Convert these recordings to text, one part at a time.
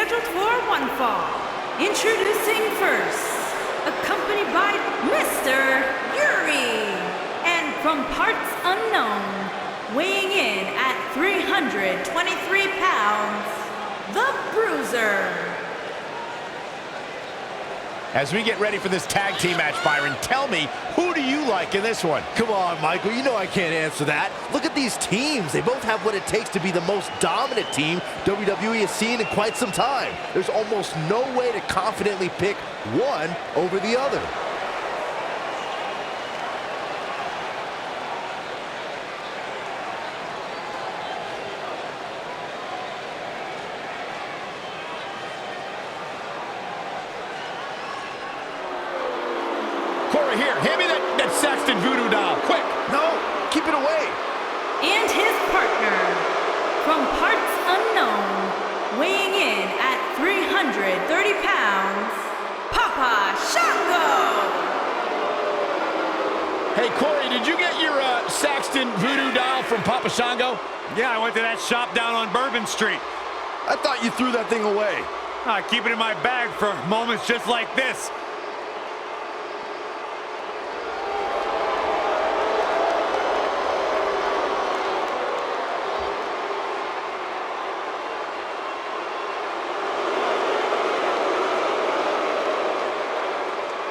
scheduled for one fall. Introducing first, accompanied by Mr. Yuri, and from parts unknown, weighing in at 323 pounds, the Bruiser. As we get ready for this tag team match, Byron, tell me, who do you like in this one? Come on, Michael, you know I can't answer that. Look at these teams. They both have what it takes to be the most dominant team WWE has seen in quite some time. There's almost no way to confidently pick one over the other. Corey, here, hand me that Saxton voodoo doll, quick. No, keep it away. And his partner, from parts unknown, weighing in at 330 pounds, Papa Shango. Hey, Corey, did you get your Saxton voodoo doll from Papa Shango? Yeah, I went to that shop down on Bourbon Street. I thought you threw that thing away. I keep it in my bag for moments just like this.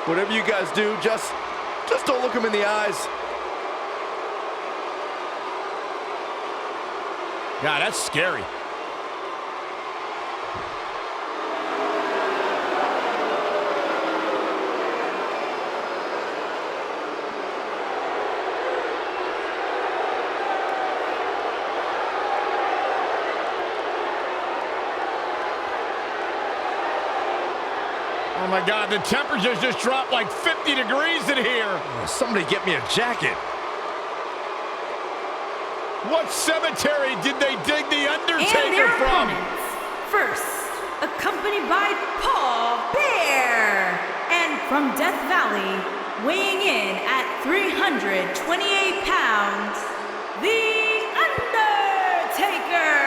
Whatever you guys do, just don't look him in the eyes. God, that's scary. Oh my God, the temperature's just dropped like 50 degrees in here. Somebody get me a jacket. What cemetery did they dig the And Undertaker their from? opponents, first, accompanied by Paul Bear, and from Death Valley, weighing in at 328 pounds, the Undertaker.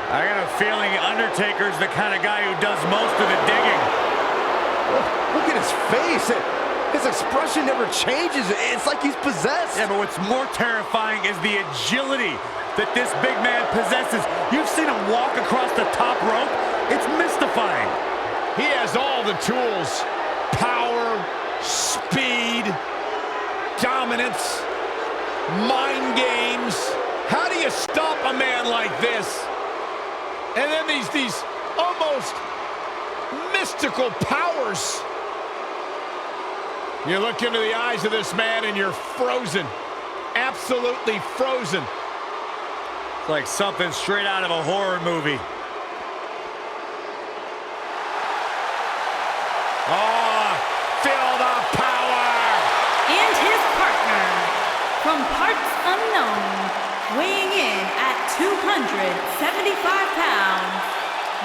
I got a feeling Undertaker's the kind of guy who does most of the digging. Look at his face. His expression never changes. It's like he's possessed. Yeah, but what's more terrifying is the agility that this big man possesses. You've seen him walk across the top rope. It's mystifying. He has all the tools. Power, speed, dominance, mind games. How do you stop a man like this? And then these almost mystical powers. You look into the eyes of this man and you're frozen. Absolutely frozen. It's like something straight out of a horror movie. Oh, feel the power! And his partner, from parts unknown, weighing in at 275 pounds,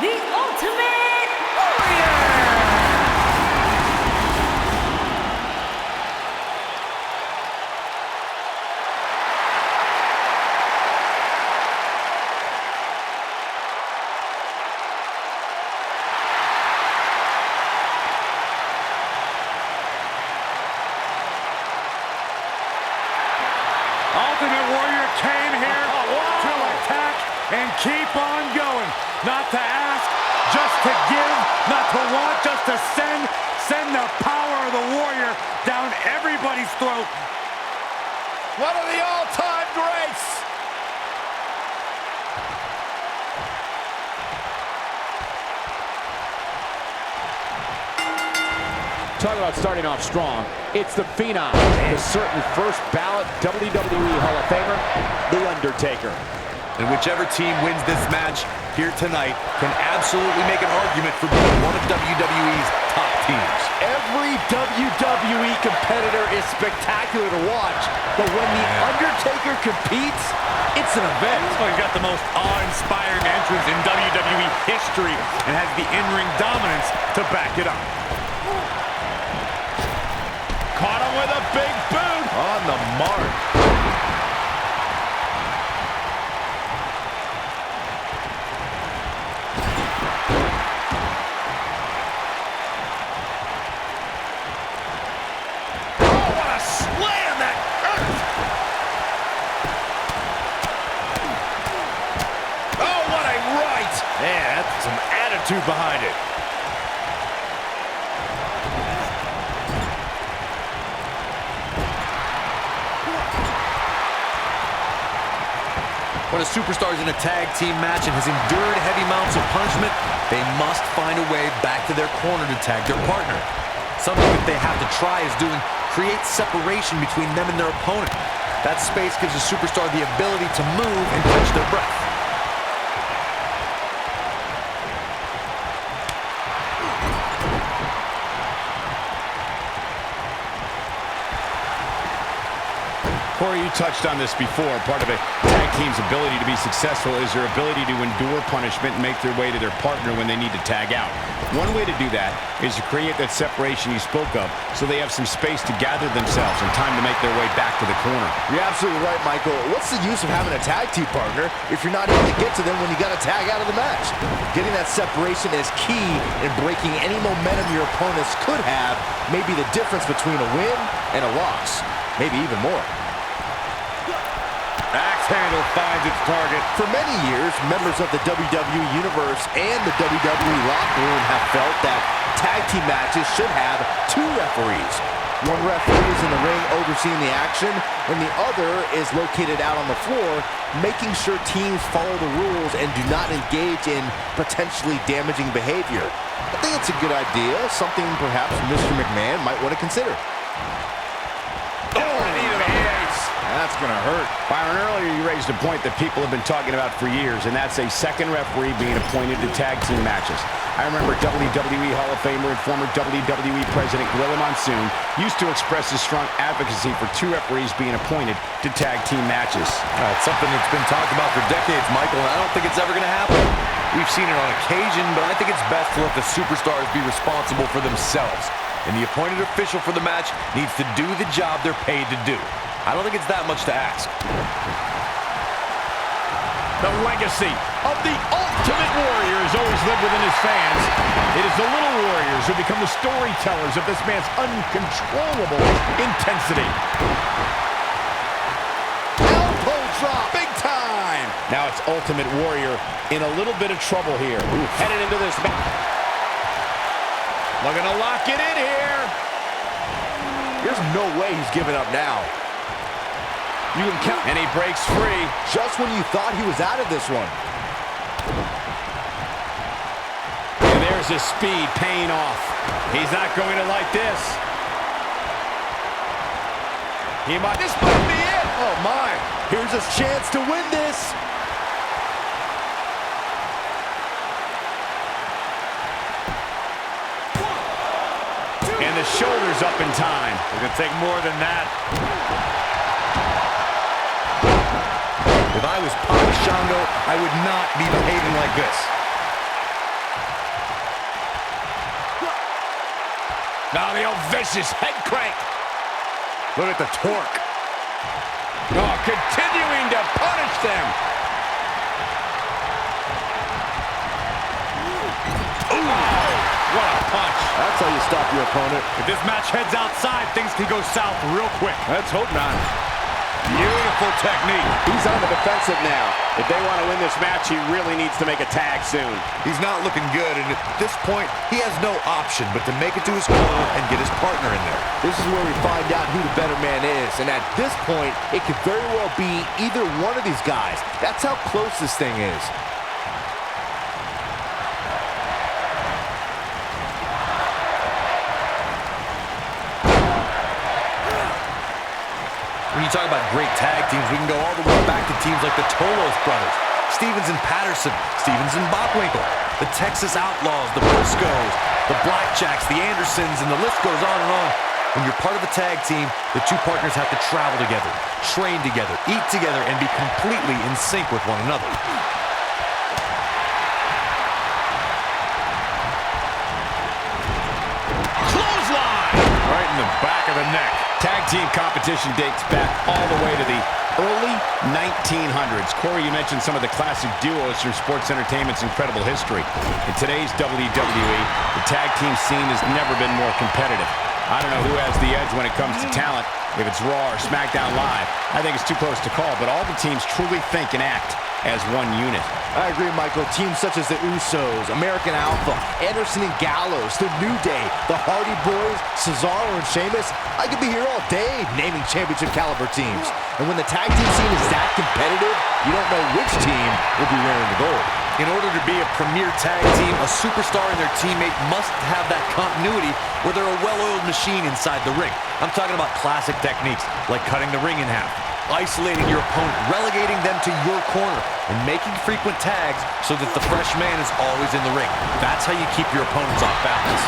the Ultimate Warrior! Ultimate Warrior came here to attack and keep on going. Not to ask, just to give, not to want, just to send the power of the Warrior down everybody's throat. One of the all-time greats! Talk about starting off strong. It's the Phenom, the certain first ballot WWE Hall of Famer, The Undertaker. And whichever team wins this match here tonight can absolutely make an argument for being one of WWE's top teams. Every WWE competitor is spectacular to watch, but when The Undertaker competes, it's an event. Well, he's got the most awe-inspiring entrance in WWE history and has the in-ring dominance to back it up. big boot. On the mark. Oh, what a slam that hurt. Oh, what a right. Man, that's some attitude behind it. When a superstar is in a tag team match and has endured heavy amounts of punishment, they must find a way back to their corner to tag their partner. Something that they have to try is doing create separation between them and their opponent. That space gives a superstar the ability to move and catch their breath. Corey, you touched on this before. Part of a tag team's ability to be successful is their ability to endure punishment and make their way to their partner when they need to tag out. One way to do that is to create that separation you spoke of so they have some space to gather themselves and time to make their way back to the corner. You're absolutely right, Michael. What's the use of having a tag team partner if you're not able to get to them when you got to tag out of the match? Getting that separation is key in breaking any momentum your opponents could have, maybe the difference between a win and a loss, maybe even more. Axe handle finds its target. For many years, members of the WWE Universe and the WWE locker room have felt that tag team matches should have two referees. One referee is in the ring overseeing the action, and the other is located out on the floor, making sure teams follow the rules and do not engage in potentially damaging behavior. I think it's a good idea, something perhaps Mr. McMahon might want to consider. That's going to hurt. Byron, earlier you raised a point that people have been talking about for years, and that's a second referee being appointed to tag team matches. I remember WWE Hall of Famer and former WWE President Gorilla Monsoon used to express his strong advocacy for two referees being appointed to tag team matches. It's something that's been talked about for decades, Michael, and I don't think it's ever going to happen. We've seen it on occasion, but I think it's best to let the superstars be responsible for themselves. And the appointed official for the match needs to do the job they're paid to do. I don't think it's that much to ask. The legacy of the Ultimate Warrior has always lived within his fans. It is the little warriors who become the storytellers of this man's uncontrollable intensity. Elbow drop, big time! Now it's Ultimate Warrior in a little bit of trouble here. Headed into this match. Looking to lock it in here. There's no way he's giving up now. You can count. And he breaks free. Just when you thought he was out of this one. And there's his speed paying off. He's not going to like this. This might be it. Oh my, here's his chance to win this. And the shoulders up in time. It's going to take more than that. If I was Papa Shango, I would not be behaving like this. Now the old vicious head crank. Look at the torque. Oh, continuing to punish them. Ooh, what a punch. That's how you stop your opponent. If this match heads outside, things can go south real quick. Let's hope not. Beautiful technique. He's on the defensive now. If they want to win this match, he really needs to make a tag soon. He's not looking good, and at this point, he has no option but to make it to his corner and get his partner in there. This is where we find out who the better man is, and at this point, it could very well be either one of these guys. That's how close this thing is. When you talk about great tag teams, we can go all the way back to teams like the Tolos brothers, Stevens and Patterson, Stevens and Bockwinkel, the Texas Outlaws, the Briscoes, the Blackjacks, the Andersons, and the list goes on and on. When you're part of a tag team, the two partners have to travel together, train together, eat together, and be completely in sync with one another. Clothesline! All right, the back of the neck. Tag team competition dates back all the way to the early 1900s. Corey, you mentioned some of the classic duos from sports entertainment's incredible history. In today's WWE, the tag team scene has never been more competitive. I don't know who has the edge when it comes to talent, if it's Raw or SmackDown Live. I think it's too close to call, but all the teams truly think and act as one unit. I agree, Michael. Teams such as the Usos, American Alpha, Anderson and Gallows, The New Day, the Hardy Boys, Cesaro and Sheamus. I could be here all day naming championship caliber teams. And when the tag team scene is that competitive, you don't know which team will be wearing the gold. In order to be a premier tag team, a superstar and their teammate must have that continuity where they're a well-oiled machine inside the ring. I'm talking about classic techniques like cutting the ring in half, isolating your opponent, relegating them to your corner, and making frequent tags so that the fresh man is always in the ring. That's how you keep your opponents off balance.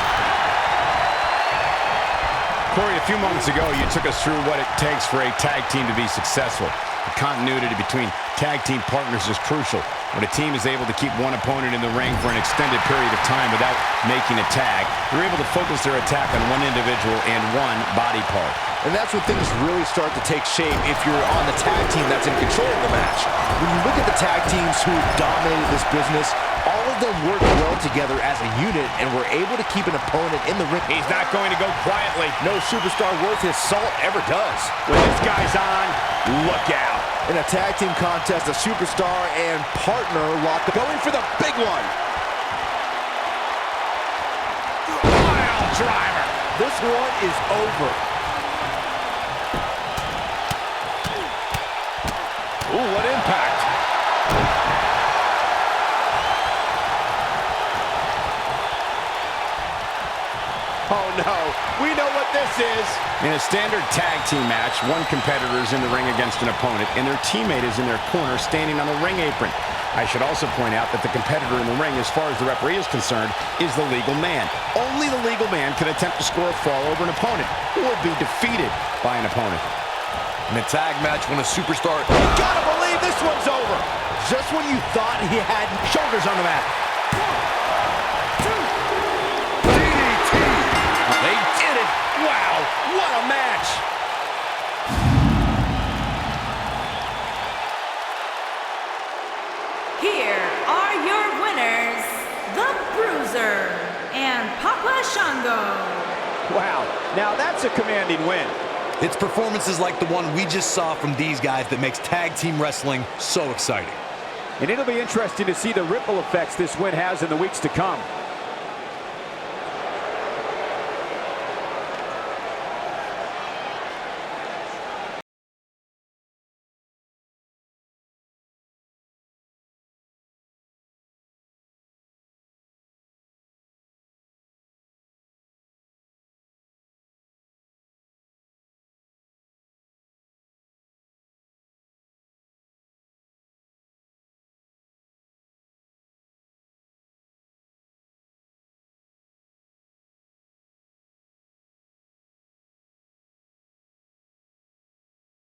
Corey, a few moments ago, you took us through what it takes for a tag team to be successful. The continuity between tag team partners is crucial. When a team is able to keep one opponent in the ring for an extended period of time without making a tag, they're able to focus their attack on one individual and one body part. And that's when things really start to take shape if you're on the tag team that's in control of the match. When you look at the tag teams who dominated this business, all of them work well together as a unit and were able to keep an opponent in the ring. He's not going to go quietly. No superstar worth his salt ever does. When this guy's on, look out. In a tag team contest, a superstar and partner lock up. Going for the big one. Wild driver. This one is over. Ooh, what impact. Oh no, we know what this is. In a standard tag team match, one competitor is in the ring against an opponent, and their teammate is in their corner standing on the ring apron. I should also point out that the competitor in the ring, as far as the referee is concerned, is the legal man. Only the legal man can attempt to score a fall over an opponent or be defeated by an opponent. In a tag match, when a superstar... You gotta believe this one's over. Just when you thought he had shoulders on the mat. They did it! Wow, what a match! Here are your winners, the Bruiser and Papa Shango. Wow, now that's a commanding win. It's performances like the one we just saw from these guys that makes tag team wrestling so exciting. And it'll be interesting to see the ripple effects this win has in the weeks to come.